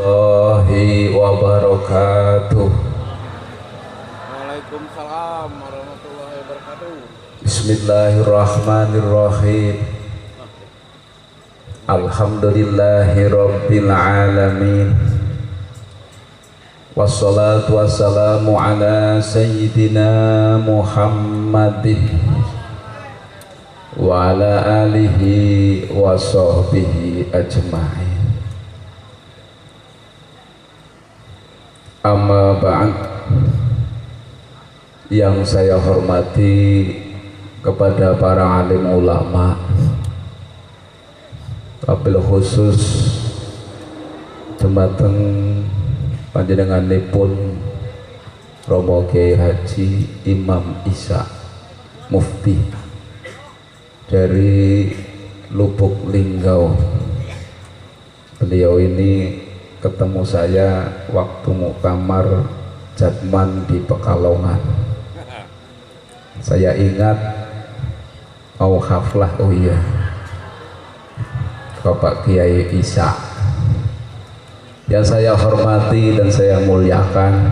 warahmatullahi wabarakatuh. Waalaikumsalam warahmatullahi wabarakatuh. Bismillahirrahmanirrahim. Alhamdulillahi rabbil alamin. Wassalatu wassalamu ala sayyidina Muhammadin wa ala alihi wa sahbihi ajma'in. Amma ba'd. Yang saya hormati kepada para alim ulama, wabil khusus dumateng panjenenganipun Romo Kiai Haji Imam Isa Mufti dari Lubuk Linggau. Beliau ini ketemu saya waktu muktamar Jatman di Pekalongan. Saya ingat mau haflah, oh iya, Bapak Kiai Isa yang saya hormati dan saya muliakan,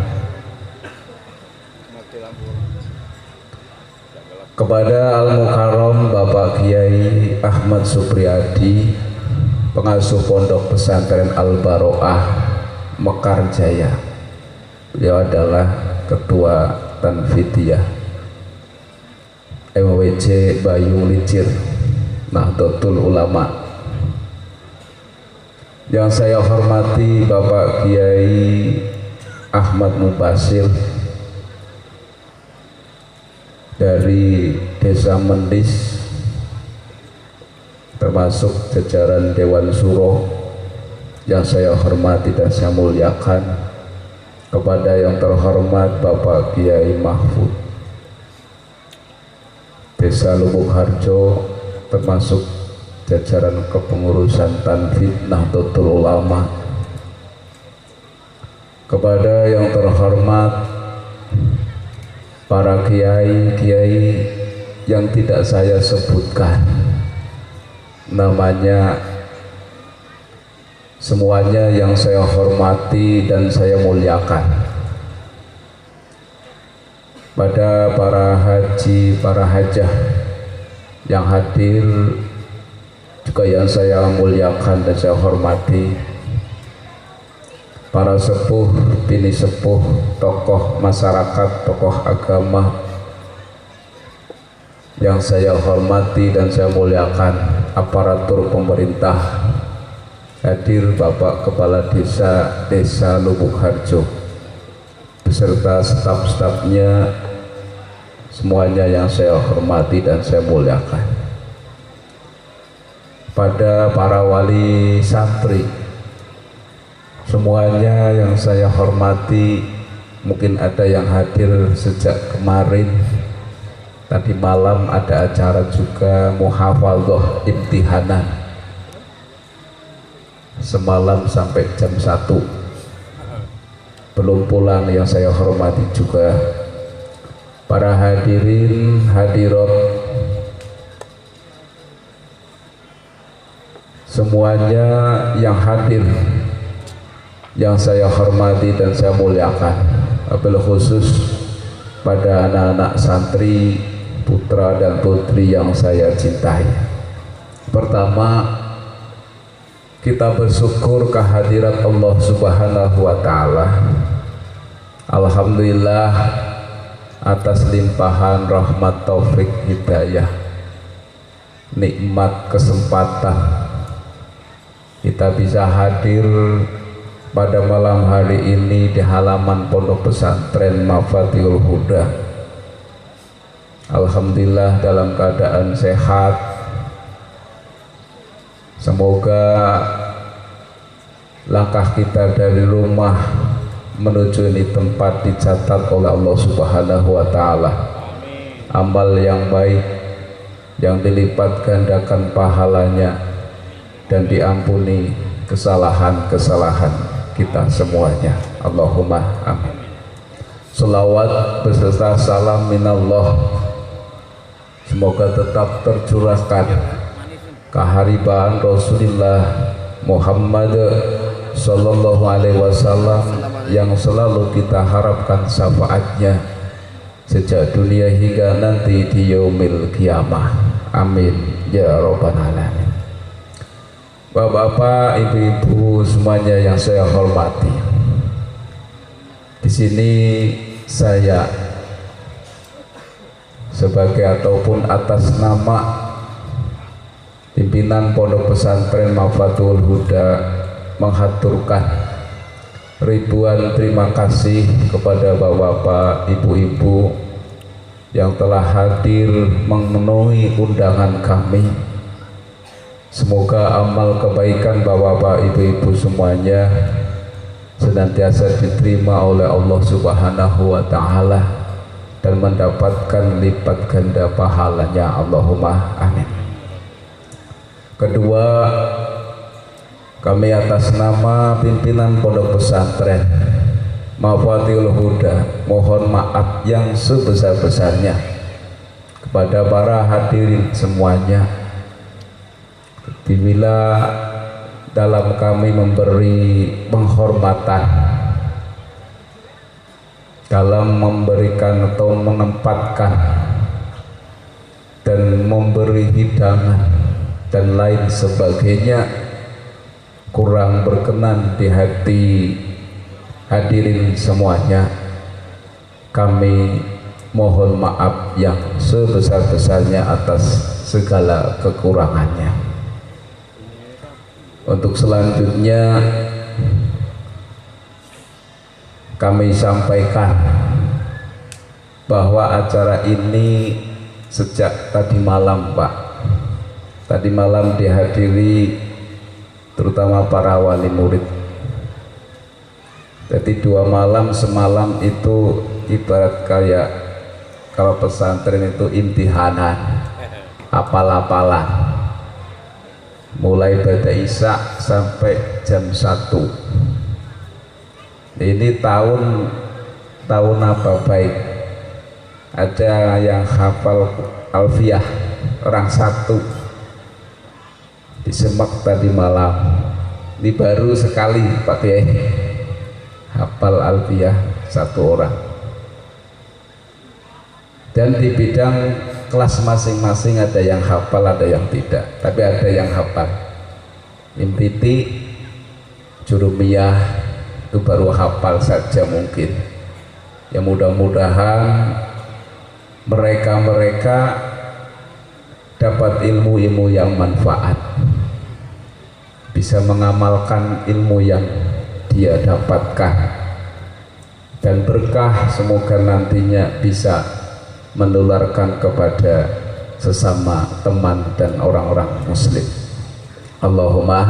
kepada Al-Mukarram Bapak Kiai Ahmad Supriyadi, pengasuh Pondok Pesantren Al-Baroah Mekar Jaya. Beliau adalah Ketua Tanfidiyah MWC Bayu Licir Nahdlatul Ulama. Yang saya hormati Bapak Kiai Ahmad Mubasir dari Desa Mendis, termasuk jajaran Dewan Suro yang saya hormati dan saya muliakan, kepada yang terhormat Bapak Kiai Mahfud Desa Lubuk Harjo, termasuk jajaran kepengurusan Tanfid Nahdlatul Ulama, kepada yang terhormat para kiai-kiai yang tidak saya sebutkan namanya, semuanya yang saya hormati dan saya muliakan, pada para haji, para hajah yang hadir juga yang saya muliakan dan saya hormati, para sepuh, bini sepuh, tokoh masyarakat, tokoh agama yang saya hormati dan saya muliakan, aparatur pemerintah, hadir Bapak Kepala Desa Lubuk Harjo beserta staf-stafnya, semuanya yang saya hormati dan saya muliakan. Pada para wali santri, semuanya yang saya hormati, mungkin ada yang hadir sejak kemarin. Tadi malam ada acara juga muhafadzah imtihanan, semalam sampai jam 1 belum pulang, yang saya hormati juga. Para hadirin hadirat semuanya yang hadir yang saya hormati dan saya muliakan, wabil khusus pada anak-anak santri, putra dan putri yang saya cintai. Pertama, kita bersyukur kehadirat Allah Subhanahu wa Ta'ala. Alhamdulillah atas limpahan rahmat, taufik, hidayah, nikmat, kesempatan kita bisa hadir pada malam hari ini di halaman Pondok Pesantren Mafatihul Huda. Alhamdulillah dalam keadaan sehat. Semoga langkah kita dari rumah menuju ini tempat dicatat oleh Allah Subhanahu wa Ta'ala amal yang baik, yang dilipat gandakan pahalanya dan diampuni kesalahan-kesalahan kita semuanya. Allahumma amin. Selawat beserta salam minallah semoga tetap tercurahkan keharibaan Rasulullah Muhammad sallallahu Sallallahu Alaihi Wasallam yang selalu kita harapkan syafaatnya sejak dunia hingga nanti di yaumil kiamah. Amin ya rabbal alamin. Bapak-bapak, ibu-ibu semuanya yang saya hormati, di sini saya sebagai ataupun atas nama pimpinan Pondok Pesantren Mafatul Huda menghaturkan ribuan terima kasih kepada bapak-bapak, ibu-ibu yang telah hadir memenuhi undangan kami. Semoga amal kebaikan bapak-bapak, ibu-ibu semuanya senantiasa diterima oleh Allah Subhanahu wa Ta'ala dan mendapatkan lipat ganda pahalanya. Allahumma amin. Kedua, kami atas nama pimpinan Pondok Pesantren Mafatul Huda mohon maaf yang sebesar-besarnya kepada para hadirin semuanya bila dalam kami memberi penghormatan, dalam memberikan atau menempatkan dan memberi hidangan dan lain sebagainya kurang berkenan di hati hadirin semuanya, kami mohon maaf yang sebesar-besarnya atas segala kekurangannya. Untuk selanjutnya kami sampaikan bahwa acara ini sejak tadi malam, Pak, tadi malam dihadiri terutama para wali murid. Jadi 2 malam semalam itu ibarat kayak kalau pesantren itu imtihanan, apal-apalan, mulai pada isya sampai jam 1. Ini tahun apa baik, ada yang hafal alfiyah orang 1 di Semak tadi malam. Ini baru sekali Pak Kiai hafal alfiyah 1 orang. Dan di bidang kelas masing-masing ada yang hafal, ada yang tidak, tapi ada yang hafal. Imtiti, Jurumiyah itu baru hafal saja mungkin. Ya mudah-mudahan mereka dapat ilmu-ilmu yang manfaat, bisa mengamalkan ilmu yang dia dapatkan, dan berkah semoga nantinya bisa menularkan kepada sesama teman dan orang-orang muslim. Allahumma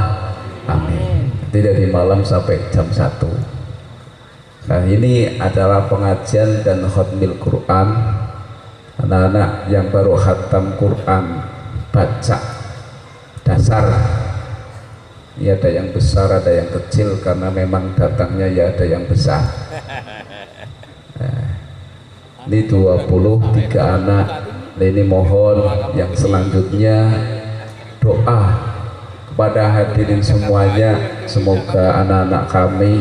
amin. Tidak di malam sampai jam 1. Nah, ini adalah pengajian dan khatmil Quran anak-anak yang baru khatam Quran baca dasar. Ini ada yang besar, ada yang kecil, karena memang datangnya ya ada yang besar. Nah, ini 23 anak. Nah, ini mohon yang selanjutnya doa kepada hadirin semuanya, semoga anak-anak kami